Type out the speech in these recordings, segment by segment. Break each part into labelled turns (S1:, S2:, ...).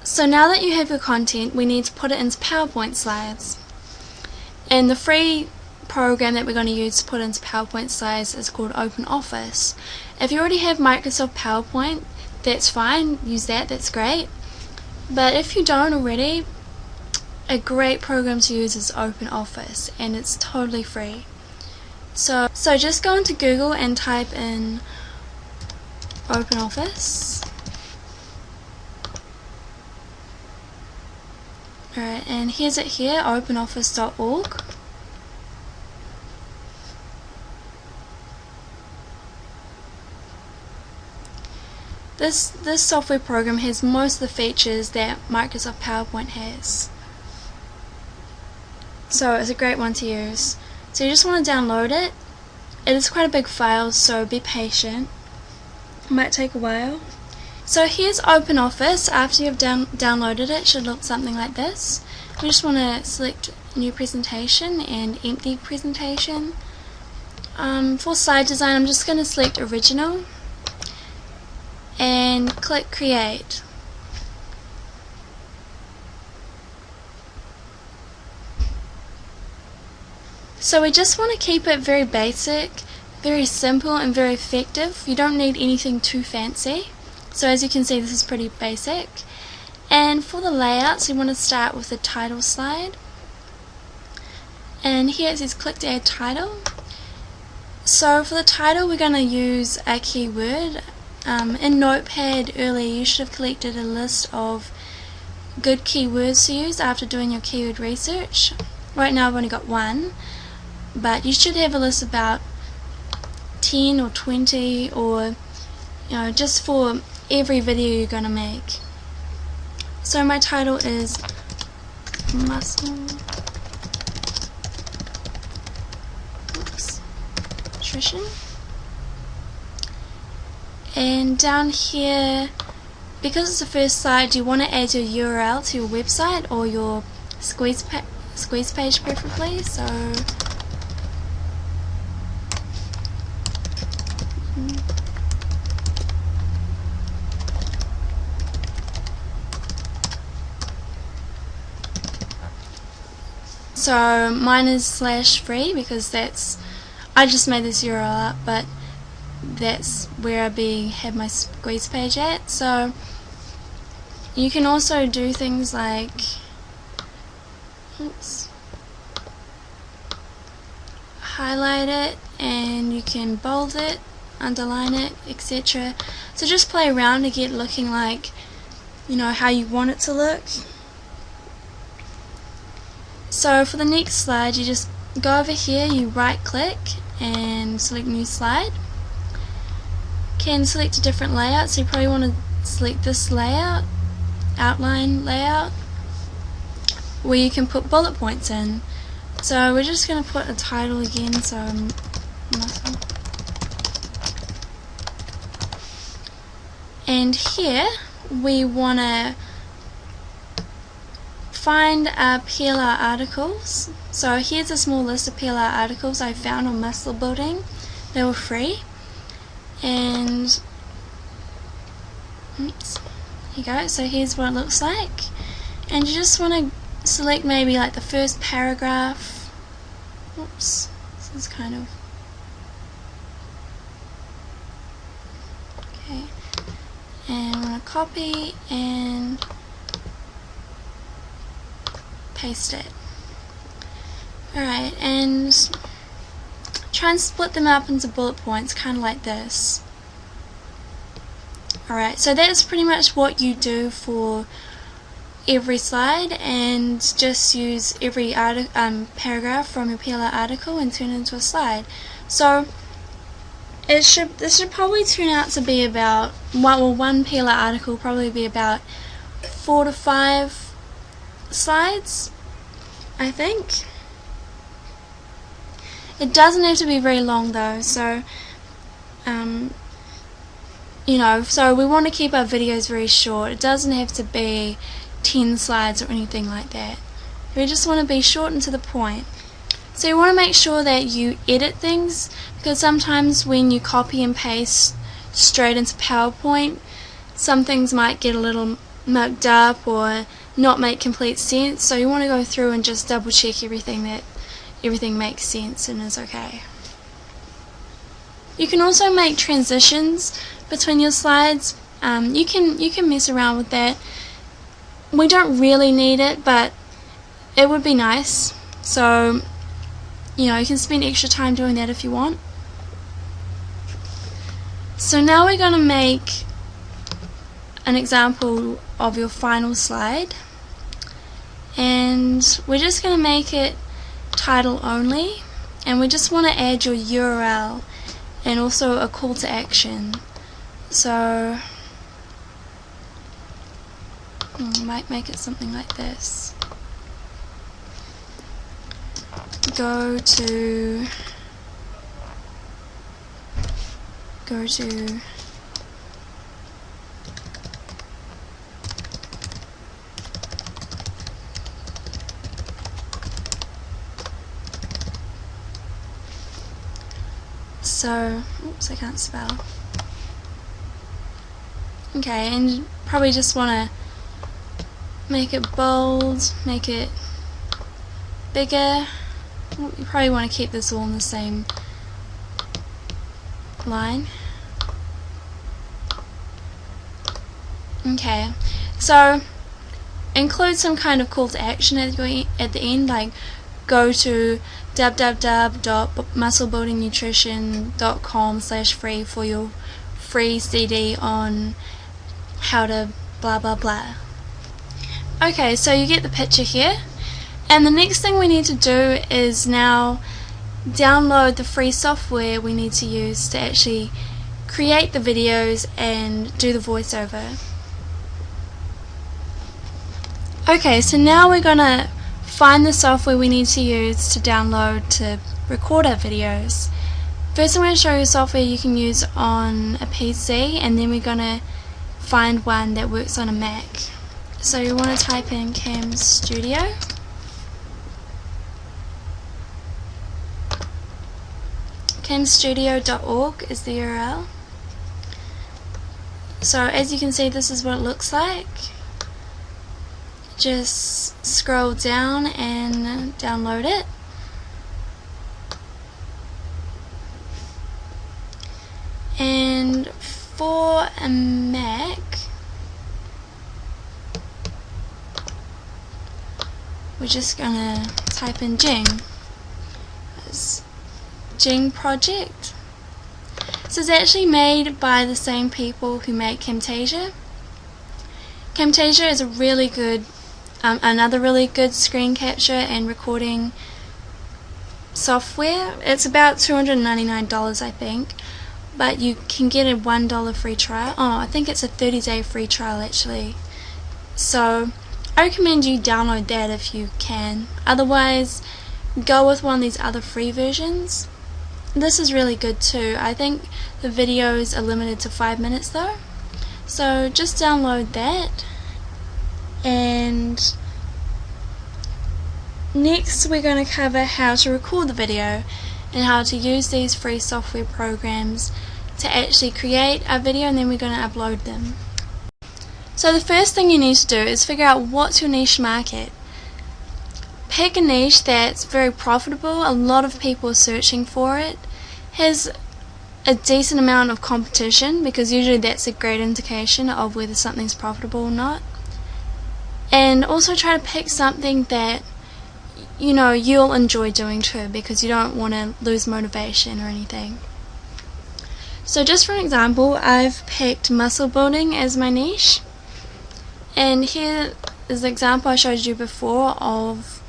S1: So now that you have your content, we need to put it into PowerPoint slides. And the free program that we're going to use to put into PowerPoint slides is called OpenOffice. If you already have Microsoft PowerPoint, that's fine, use that, that's great. But if you don't already, a great program to use is OpenOffice, and it's totally free. So just go into Google and type in OpenOffice. Alright, and here's it here, openoffice.org. This software program has most of the features that Microsoft PowerPoint has. So it's a great one to use. So you just want to download it. It is quite a big file, so be patient. It might take a while. So here's OpenOffice. After you've downloaded it, it should look something like this. We just want to select New Presentation and Empty Presentation. For slide design, I'm just going to select Original and click Create. So we just want to keep it very basic, very simple and very effective. You don't need anything too fancy. So as you can see, this is pretty basic. And for the layouts, we want to start with the title slide. And here it says click to add title. So for the title, we're going to use a keyword. In Notepad earlier, you should have collected a list of good keywords to use after doing your keyword research. Right now I've only got one, but you should have a list of about 10 or 20, or just for every video you're going to make. So my title is Muscle Nutrition. And down here, because it's the first slide, you want to add your URL to your website or your squeeze page preferably. So mine is /free because I just made this URL up, but that's where I have my squeeze page at. So you can also do things like highlight it, and you can bold it, underline it, etc. So just play around to get looking like how you want it to look. So for the next slide, you just go over here, you right click and select new slide. Can select a different layout, so you probably want to select this layout, outline layout, where you can put bullet points in. So we're just going to put a title again, so muscle. And here we want to find our PLR articles. So here's a small list of PLR articles I found on muscle building. They were free. And here you go. So here's what it looks like. And you just want to select maybe like the first paragraph. Oops, this is kind of okay. And I'm going to copy and paste it. Alright, and try and split them up into bullet points, kind of like this. Alright, so that's pretty much what you do for every slide, and just use every paragraph from your PLR article and turn it into a slide. So this should probably turn out to be about one PLR article will probably be about 4 to 5 slides, I think. It doesn't have to be very long though, so so we want to keep our videos very short. It doesn't have to be 10 slides or anything like that. We just want to be short and to the point. So you want to make sure that you edit things, because sometimes when you copy and paste straight into PowerPoint, some things might get a little mucked up or not make complete sense, so you want to go through and just double check that everything makes sense and is okay. You can also make transitions between your slides. You can mess around with that. We don't really need it, but it would be nice. So, you can spend extra time doing that if you want. So now we're going to make an example of your final slide, and we're just going to make it title only, and we just want to add your URL and also a call to action. So I might make it something like this. Go to oops, I can't spell. Okay, and you probably just want to make it bold, make it bigger. You probably want to keep this all in the same line. Okay, so include some kind of call to action at the end, like go to www.musclebuildingnutrition.com/free for your free CD on how to blah blah blah. Okay, so you get the picture here, and the next thing we need to do is now download the free software we need to use to actually create the videos and do the voiceover. Okay, so now we're gonna find the software we need to use to download to record our videos. First I'm going to show you software you can use on a PC, and then we're going to find one that works on a Mac. So you want to type in Cam Studio. camstudio.org is the URL. So as you can see, this is what it looks like. Just scroll down and download it. And for a Mac, we're just gonna type in Jing. It's Jing project. So it's actually made by the same people who make Camtasia. Camtasia is a really good another really good screen capture and recording software. It's about $299, I think, but you can get a $1 free trial. Oh, I think it's a 30-day free trial actually. So I recommend you download that if you can. Otherwise, go with one of these other free versions. This is really good too. I think the videos are limited to 5 minutes though. So just download that. And next we're going to cover how to record the video and how to use these free software programs to actually create a video, and then we're going to upload them. So the first thing you need to do is figure out what's your niche market. Pick a niche that's very profitable, a lot of people are searching for it, has a decent amount of competition, because usually that's a great indication of whether something's profitable or not. And also try to pick something that you'll enjoy doing too, because you don't want to lose motivation or anything. So just for an example, I've picked muscle building as my niche, and here is the example I showed you before of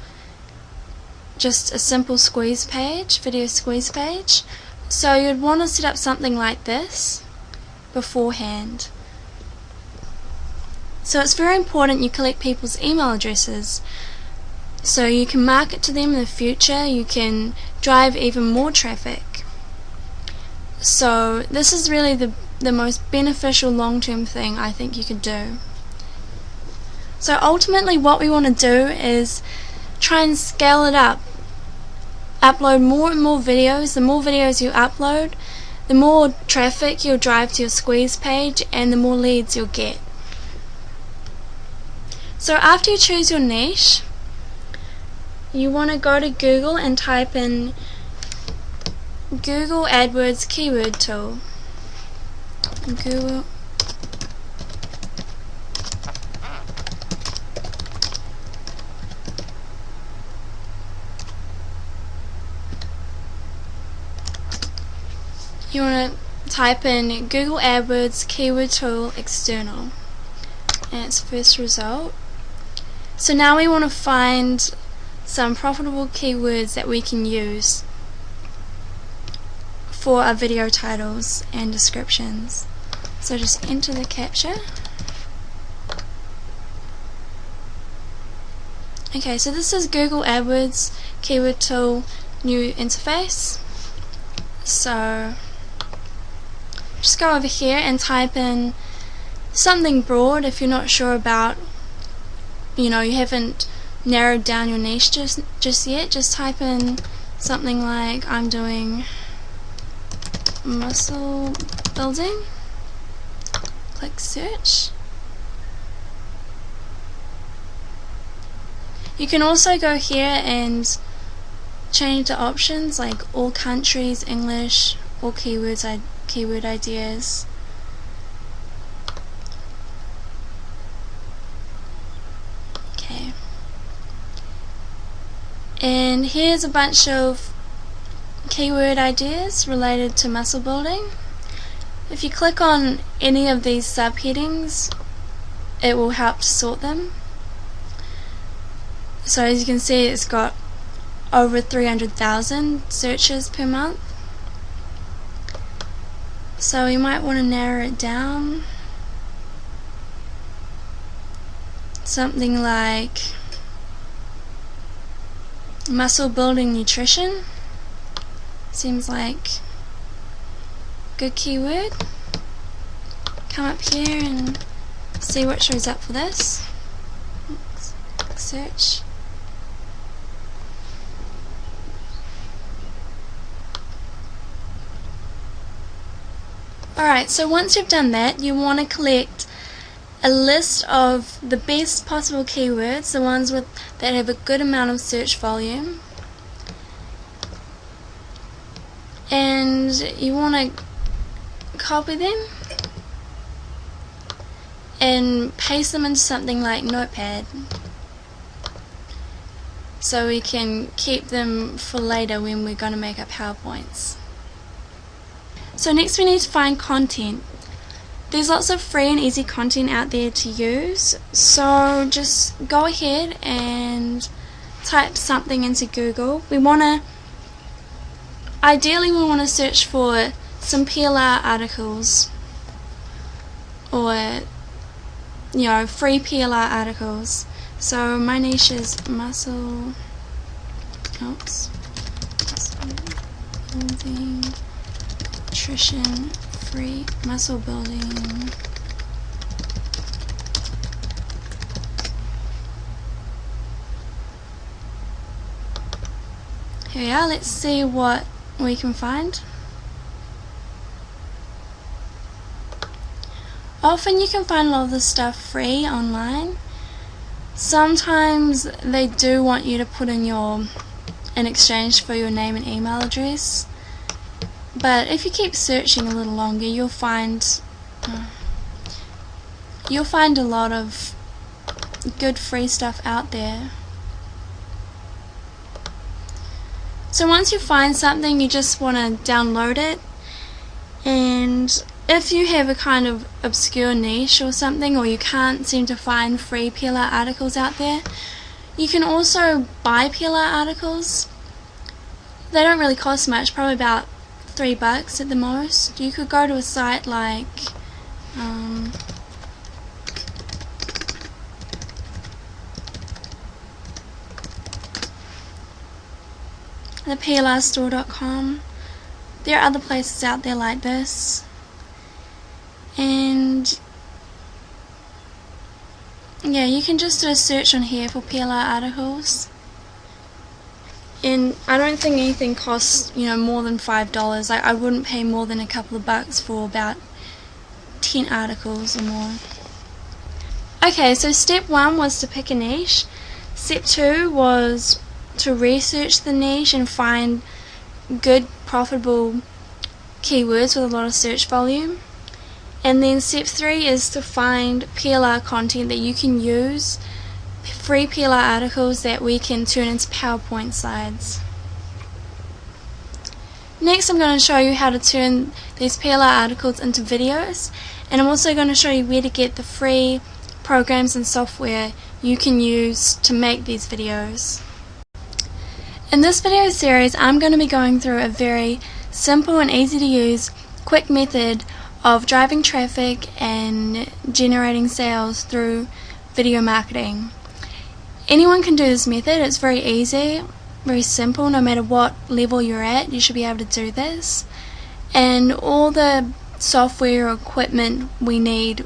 S1: just a simple squeeze page, video squeeze page. So you'd want to set up something like this beforehand. So it's very important you collect people's email addresses so you can market to them in the future. You can drive even more traffic. So this is really the most beneficial long-term thing I think you could do. So ultimately what we want to do is try and scale it up. Upload more and more videos. The more videos you upload, the more traffic you'll drive to your squeeze page and the more leads you'll get. So after you choose your niche, you want to go to Google and type in Google AdWords keyword tool. Google You want to type in Google AdWords keyword tool external, and it's first result. So now we want to find some profitable keywords that we can use for our video titles and descriptions. So just enter the captcha. Okay, so this is Google AdWords keyword tool new interface. So just go over here and type in something broad if you're not sure about, you haven't narrowed down your niche just yet. Just type in something like, I'm doing muscle building. Click search. You can also go here and change the options like all countries, English, all keywords, keyword ideas. Okay. And here's a bunch of keyword ideas related to muscle building. If you click on any of these subheadings, it will help to sort them. So as you can see, it's got over 300,000 searches per month. So you might want to narrow it down. Something like muscle building nutrition. Seems like good keyword. Come up here and see what shows up for this. Search. Alright, so once you've done that, you want to collect a list of the best possible keywords, the ones that have a good amount of search volume, and you want to copy them and paste them into something like Notepad so we can keep them for later when we're going to make up PowerPoints. So next we need to find content. There's lots of free and easy content out there to use, so just go ahead and type something into Google. Ideally we want to search for some PLR articles, or free PLR articles. So my niche is muscle building, nutrition, free muscle building. Here we are, let's see what we can find. Often you can find a lot of this stuff free online. Sometimes they do want you to put in in exchange for your name and email address. But if you keep searching a little longer, you'll find a lot of good free stuff out there. So once you find something, you just want to download it, and if you have a kind of obscure niche or something, or you can't seem to find free PLR articles out there, you can also buy PLR articles. They don't really cost much, probably about $3 at the most. You could go to a site like theplrstore.com. There are other places out there like this, and yeah, you can just do a search on here for PLR articles, and I don't think anything costs more than $5. I wouldn't pay more than a couple of bucks for about 10 articles or more. Okay, so step 1 was to pick a niche. Step 2 was to research the niche and find good, profitable keywords with a lot of search volume. And then step 3 is to find PLR content that you can use, free PLR articles that we can turn into PowerPoint slides. Next, I'm going to show you how to turn these PLR articles into videos, and I'm also going to show you where to get the free programs and software you can use to make these videos. In this video series, I'm going to be going through a very simple and easy to use, quick method of driving traffic and generating sales through video marketing. Anyone can do this method. It's very easy, very simple. No matter what level you're at, you should be able to do this. And all the software or equipment we need,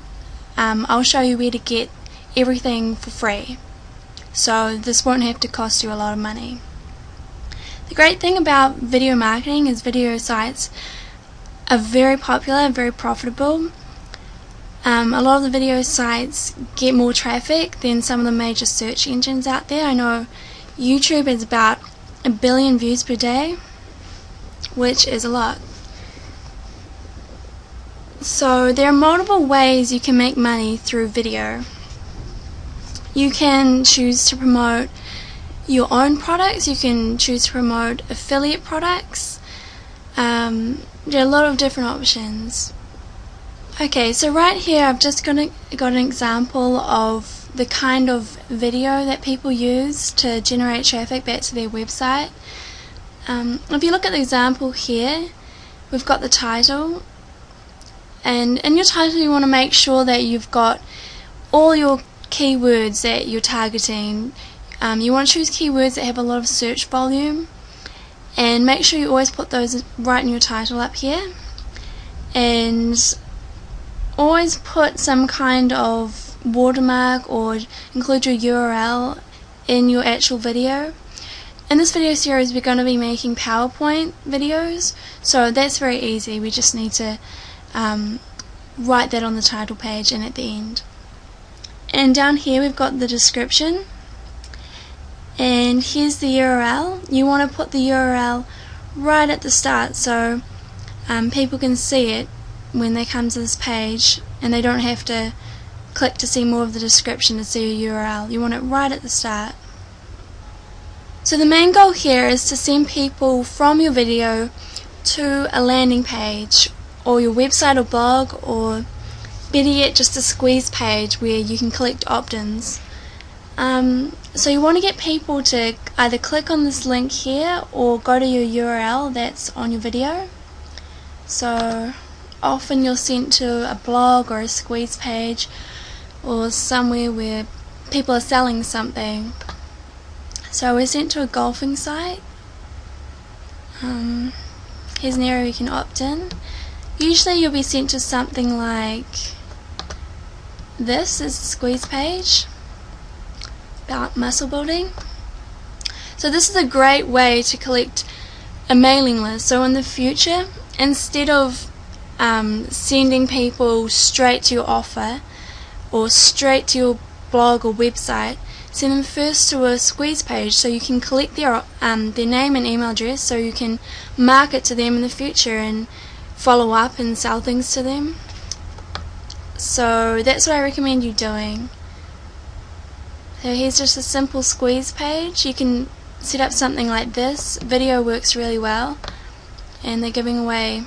S1: I'll show you where to get everything for free. So this won't have to cost you a lot of money. The great thing about video marketing is video sites are very popular, very profitable. A lot of the video sites get more traffic than some of the major search engines out there. I know YouTube is about 1 billion views per day, which is a lot. So there are multiple ways you can make money through video. You can choose to promote your own products, you can choose to promote affiliate products. There are a lot of different options. Okay, so right here I've just got an example of the kind of video that people use to generate traffic back to their website. If you look at the example here, we've got the title, and in your title you want to make sure that you've got all your keywords that you're targeting. You want to choose keywords that have a lot of search volume, and make sure you always put those right in your title up here, and always put some kind of watermark or include your URL in your actual video. In this video series we're going to be making PowerPoint videos, so that's very easy. We just need to write that on the title page and at the end. And down here we've got the description, and here's the URL. You want to put the URL right at the start so people can see it when they come to this page and they don't have to click to see more of the description to see your URL. You want it right at the start. So the main goal here is to send people from your video to a landing page or your website or blog, or better yet just a squeeze page where you can collect opt-ins. So you want to get people to either click on this link here or go to your URL that's on your video. So often you're sent to a blog or a squeeze page or somewhere where people are selling something. So we're sent to a golfing site. Here's an area we can opt in. Usually you'll be sent to something like this is the squeeze page about muscle building. So this is a great way to collect a mailing list. So in the future, instead of sending people straight to your offer or straight to your blog or website, send them first to a squeeze page so you can collect their name and email address so you can market to them in the future and follow up and sell things to them. So that's what I recommend you doing. So here's just a simple squeeze page. You can set up something like this. Video works really well, and they're giving away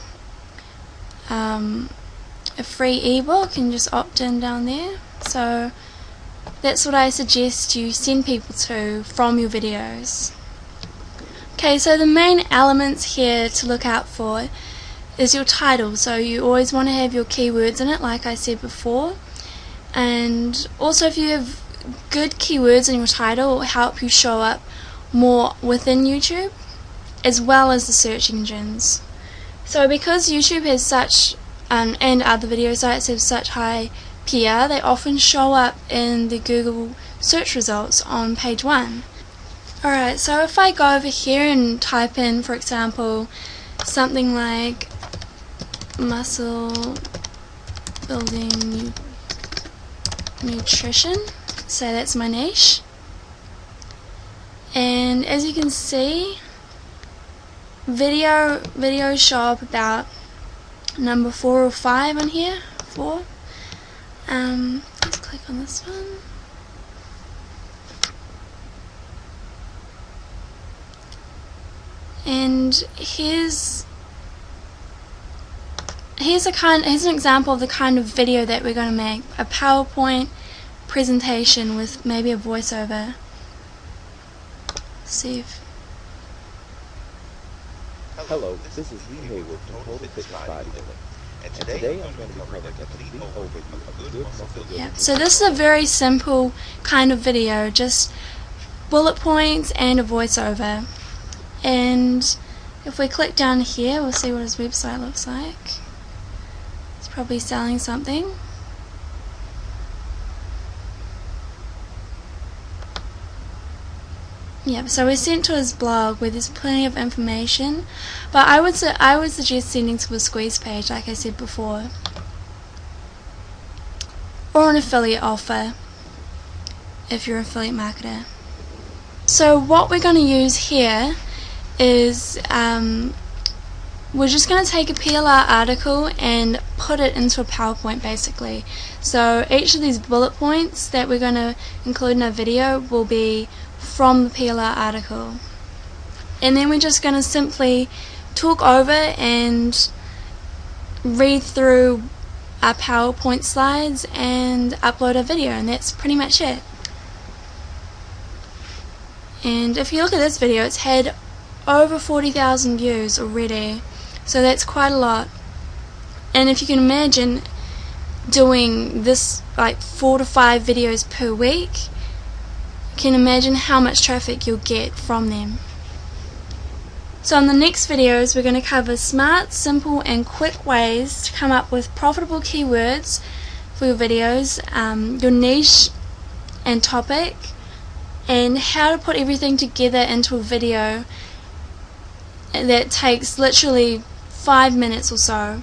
S1: a free ebook, and just opt in down there. So that's what I suggest you send people to from your videos. Okay, so the main elements here to look out for is your title. So you always want to have your keywords in it, like I said before, and also if you have good keywords in your title, it will help you show up more within YouTube as well as the search engines. So because YouTube has such and other video sites have such high PR, they often show up in the Google search results on page 1. Alright, so if I go over here and type in, for example, something like muscle building nutrition, so that's my niche. And as you can see, videos show up about number 4 or 5 on here. 4. Let's click on this one. And here's an example of the kind of video that we're going to make. A PowerPoint presentation with maybe a voiceover. See if...
S2: Hello, this is Lee Hayward from Total Fitness Bodybuilding, and today I'm going to be covering a complete overview of good muscle building.
S1: Yeah, so this is a very simple kind of video, just bullet points and a voiceover. And if we click down here, we'll see what his website looks like. It's probably selling something. Yeah, so we're sent to his blog where there's plenty of information, but I would suggest sending to a squeeze page, like I said before, or an affiliate offer if you're an affiliate marketer. So what we're going to use here is we're just going to take a PLR article and put it into a PowerPoint basically. So each of these bullet points that we're going to include in our video will be from the PLR article, and then we're just going to simply talk over and read through our PowerPoint slides and upload a video, and that's pretty much it. And if you look at this video, it's had over 40,000 views already, so that's quite a lot. And if you can imagine doing this like 4 to 5 videos per week, you can imagine how much traffic you'll get from them. So in the next videos we're going to cover smart, simple and quick ways to come up with profitable keywords for your videos, your niche and topic, and how to put everything together into a video that takes literally 5 minutes or so.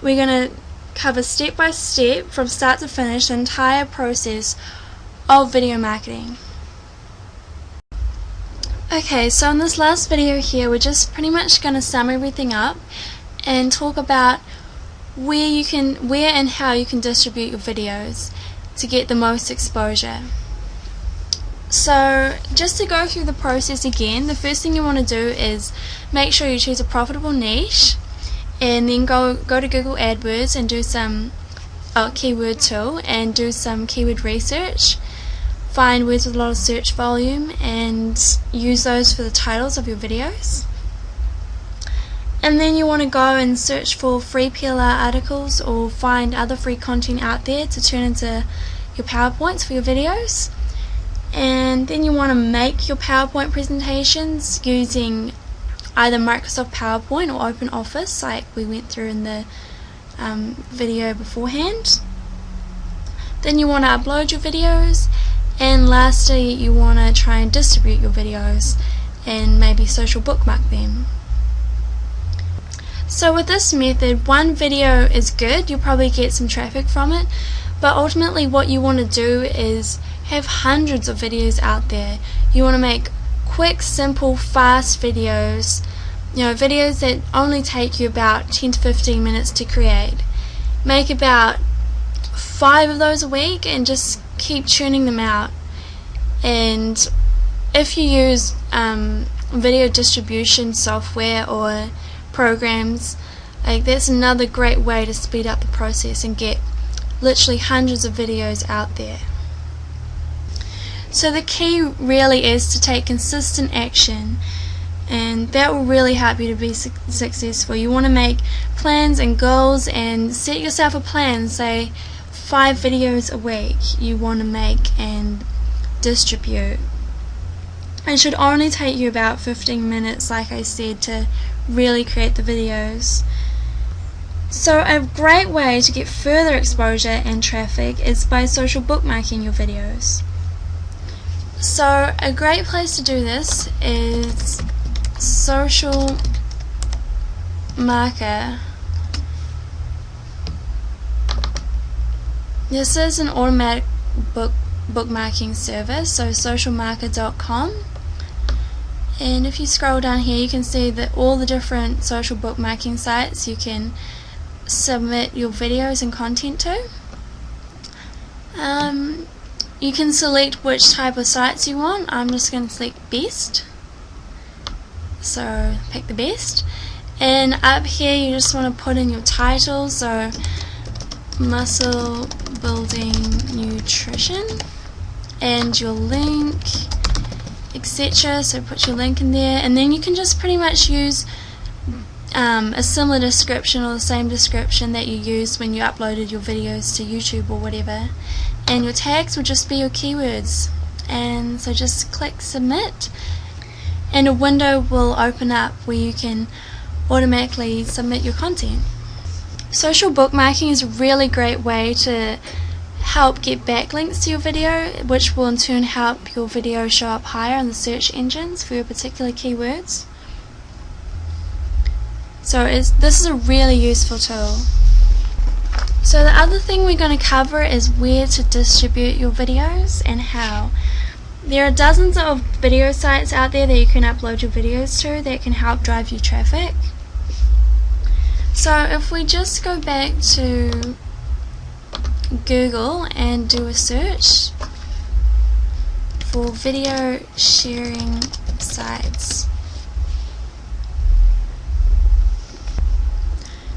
S1: We're going to cover step by step from start to finish the entire process of video marketing. Okay, so in this last video here we're just pretty much going to sum everything up and talk about where and how you can distribute your videos to get the most exposure. So just to go through the process again, the first thing you want to do is make sure you choose a profitable niche, and then go to Google AdWords and do some keyword tool and do some keyword research. Find words with a lot of search volume and use those for the titles of your videos. And then you want to go and search for free PLR articles or find other free content out there to turn into your PowerPoints for your videos. And then you want to make your PowerPoint presentations using either Microsoft PowerPoint or OpenOffice like we went through in the video beforehand. Then you want to upload your videos, and lastly you want to try and distribute your videos and maybe social bookmark them. So with this method, one video is good, you'll probably get some traffic from it, but ultimately what you want to do is have hundreds of videos out there. You want to make quick, simple, fast videos, videos that only take you about 10 to 15 minutes to create. Make about 5 of those a week and just keep churning them out. And if you use video distribution software or programs, that's another great way to speed up the process and get literally hundreds of videos out there. So the key really is to take consistent action, and that will really help you to be successful. You want to make plans and goals and set yourself a plan, say 5 videos a week you want to make and distribute. It should only take you about 15 minutes, like I said, to really create the videos. So a great way to get further exposure and traffic is by social bookmarking your videos. So a great place to do this is Social Marker. This is an automatic bookmarking service, so socialmarker.com. And if you scroll down here, you can see that all the different social bookmarking sites you can submit your videos and content to. You can select which type of sites you want. I'm just going to select best, so pick the best. And up here you just want to put in your title, so muscle building nutrition, and your link, etc. So put your link in there, and then you can just pretty much use a similar description or the same description that you used when you uploaded your videos to YouTube or whatever. And your tags will just be your keywords. And so just click submit, and a window will open up where you can automatically submit your content. Social bookmarking is a really great way to help get backlinks to your video, which will in turn help your video show up higher on the search engines for your particular keywords. So this is a really useful tool. So the other thing we're going to cover is where to distribute your videos and how. There are dozens of video sites out there that you can upload your videos to that can help drive you traffic. So if we just go back to Google and do a search for video sharing sites.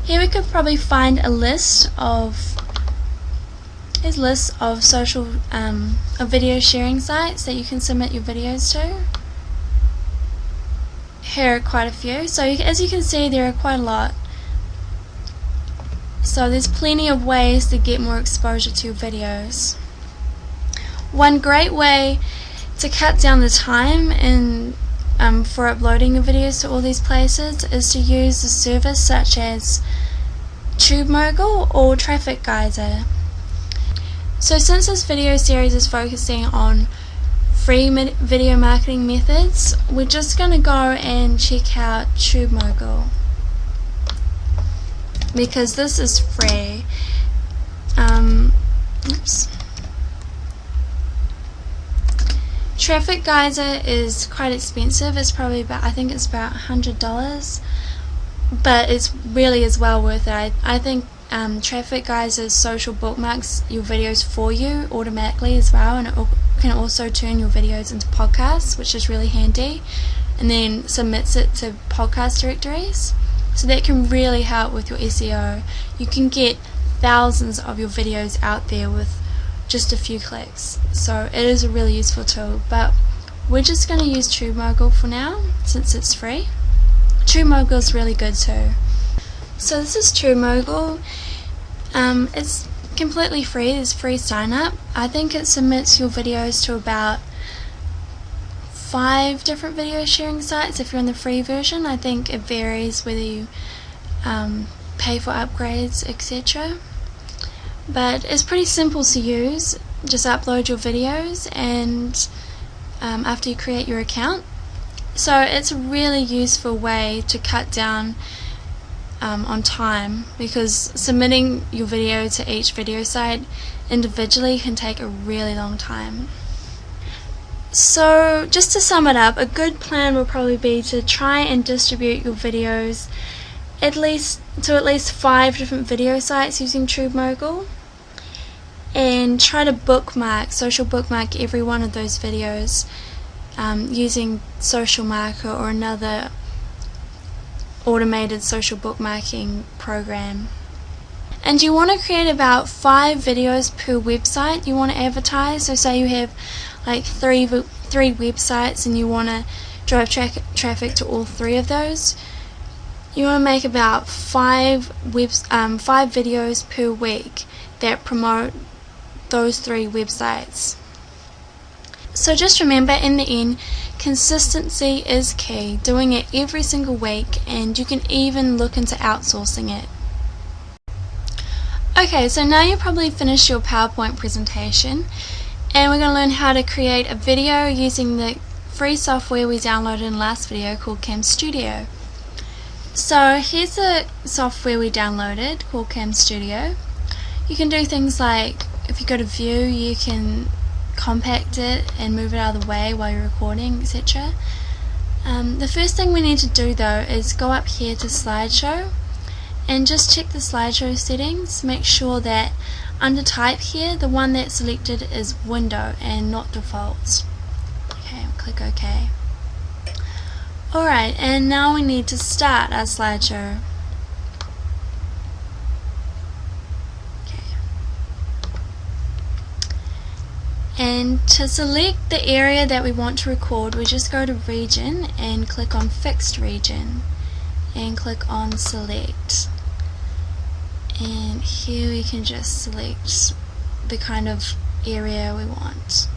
S1: Here we could probably find a list of social of video sharing sites that you can submit your videos to. Here are quite a few. So as you can see, there are quite a lot. So there's plenty of ways to get more exposure to your videos. One great way to cut down the time for uploading your videos to all these places is to use a service such as TubeMogul or Traffic Geyser. So since this video series is focusing on free video marketing methods, we're just going to go and check out TubeMogul, because this is free. Traffic Geyser is quite expensive. It's probably about, I think it's about $100, but it's really is well worth it. I think Traffic Geyser's social bookmarks your videos for you automatically as well, and it can also turn your videos into podcasts, which is really handy, and then submits it to podcast directories. So that can really help with your SEO. You can get thousands of your videos out there with just a few clicks. So it is a really useful tool, but we're just going to use TubeMogul for now since it's free. TubeMogul is really good too. So this is TubeMogul. It's completely free. There's free sign up. I think it submits your videos to about 5 different video sharing sites if you're on the free version. I think it varies whether you pay for upgrades, etc. But it's pretty simple to use. Just upload your videos and after you create your account. So it's a really useful way to cut down on time, because submitting your video to each video site individually can take a really long time. So just to sum it up, a good plan will probably be to try and distribute your videos at least 5 different video sites using TubeMogul, and try to social bookmark every one of those videos using Social Marker or another automated social bookmarking program. And you want to create about 5 videos per website you want to advertise. So say you have like three websites and you want to drive traffic to all 3 of those. You want to make about 5 videos per week that promote those 3 websites. So just remember, in the end, consistency is key. Doing it every single week, and you can even look into outsourcing it. Okay, so now you've probably finished your PowerPoint presentation, and we're going to learn how to create a video using the free software we downloaded in the last video called Cam Studio. So here's the software we downloaded called Cam Studio. You can do things like if you go to view, you can compact it and move it out of the way while you're recording, etc. The first thing we need to do though is go up here to slideshow and just check the slideshow settings. Make sure that under type here, the one that's selected is window and not default. Okay, I'll click OK. Alright, and now we need to start our slideshow. And to select the area that we want to record, we just go to region and click on fixed region and click on select. And here we can just select the kind of area we want.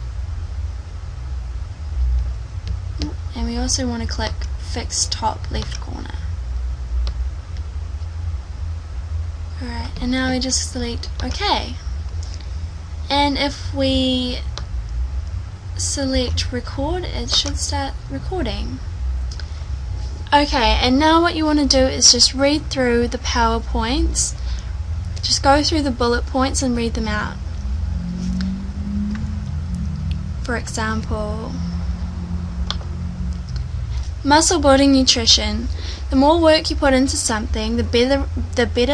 S1: And we also want to click fixed top left corner. Alright, and now we just select OK. And if we select record, it should start recording. Okay, and now what you want to do is just read through the PowerPoints. Just go through the bullet points and read them out. For example, muscle building nutrition. The more work you put into something, the better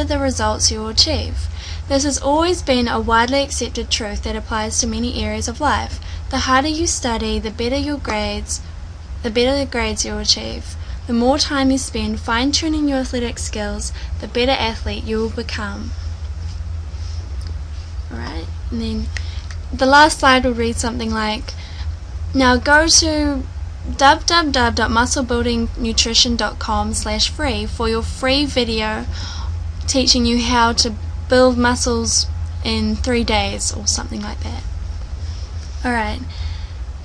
S1: the results you will achieve. This has always been a widely accepted truth that applies to many areas of life. The harder you study, the better the grades you'll achieve. The more time you spend fine-tuning your athletic skills, the better athlete you will become. Alright, and then the last slide will read something like, now go to www.musclebuildingnutrition.com/free for your free video teaching you how to build muscles in 3 days or something like that. Alright,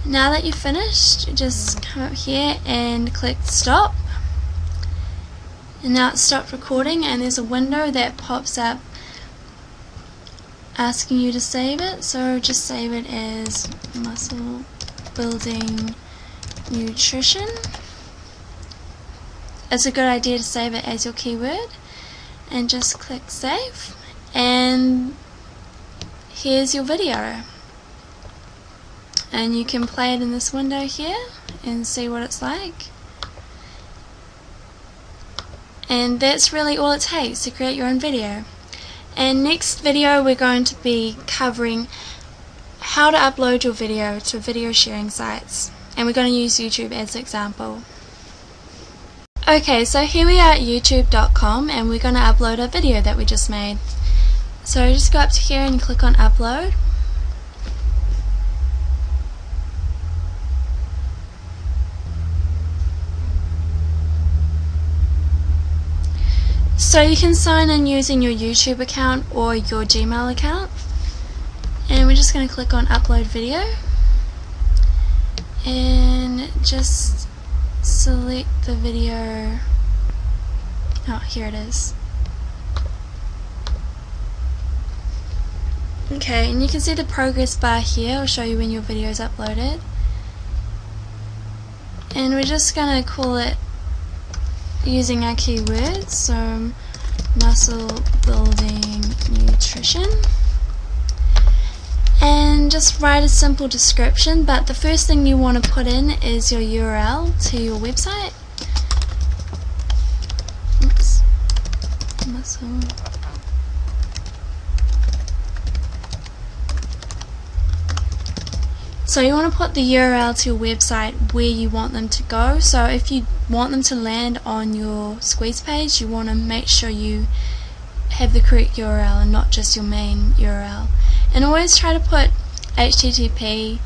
S1: now that you've finished, just come up here and click stop. And now it's stopped recording and there's a window that pops up asking you to save it, so just save it as muscle building nutrition. It's a good idea to save it as your keyword and just click save, and here's your video, and you can play it in this window here and see what it's like. And that's really all it takes to create your own video. And next video we're going to be covering how to upload your video to video sharing sites, and we're going to use YouTube as an example. Okay, so here we are at youtube.com and we're going to upload a video that we just made. So just go up to here and click on upload. So you can sign in using your YouTube account or your Gmail account, and we're just going to click on upload video and just select the video. Oh, here it is. Okay, and you can see the progress bar here. I'll show you when your video is uploaded, and we're just going to call it using our keywords, so muscle building nutrition, and just write a simple description. But the first thing you want to put in is your URL to your website. Oops. Muscle. So you want to put the URL to your website where you want them to go. So if you want them to land on your squeeze page, you want to make sure you have the correct URL and not just your main URL. And always try to put HTTP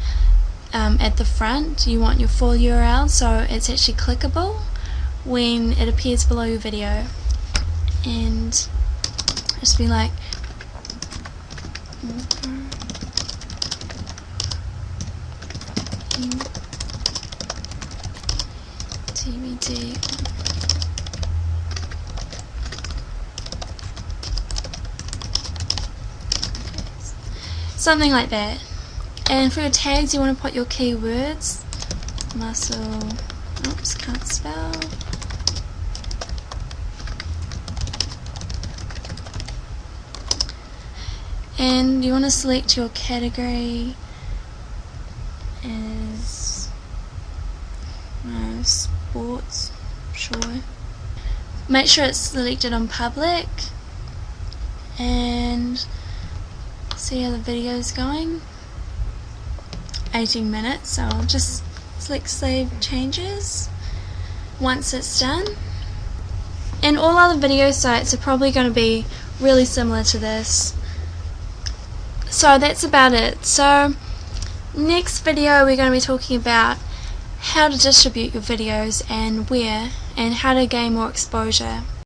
S1: at the front. You want your full URL so it's actually clickable when it appears below your video. And just be like TBD. Something like that. And for your tags, you want to put your keywords. Muscle. Oops, can't spell. and you want to select your category as sports, sure. Make sure it's selected on public and see how the video is going. 18 minutes, so I'll just select save changes once it's done. And all other video sites are probably going to be really similar to this. So that's about it. So next video we're going to be talking about how to distribute your videos and where, and how to gain more exposure.